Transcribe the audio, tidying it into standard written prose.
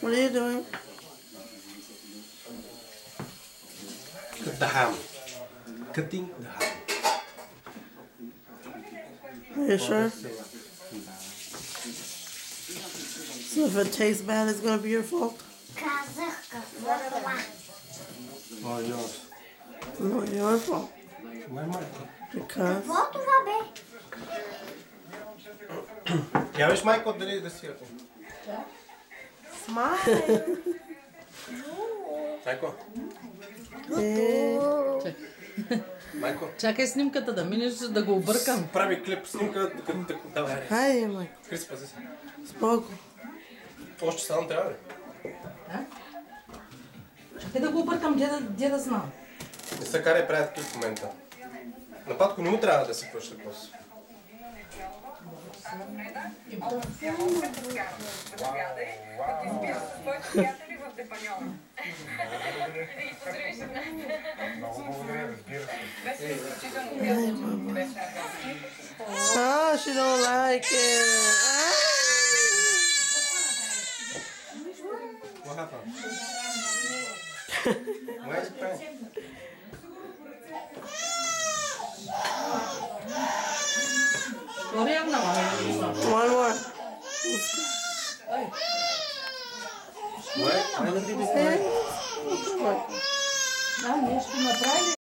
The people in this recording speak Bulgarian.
What are you doing? Cut the ham. Cutting the ham. Are you sure? So if it tastes bad, it's gonna be your fault? Oh, yours. No, your fault. Why am I? Because Я виж майко дали да си ако. smile. Майко. Майко. Чакай снимката да минеш, да го объркам. Прави клип снимка, докато давай. Хайде, майко. Крис, пази се. Споко. Още само трябва ли? Чакай да го объркам, где да знам. Не се карай правят такива в момента. На Патко не му трябва да си пъща после. Oh, she don't like it. What happened? Why is it crying? Втория много. One more. Why? Why did you do Да, нещо направили.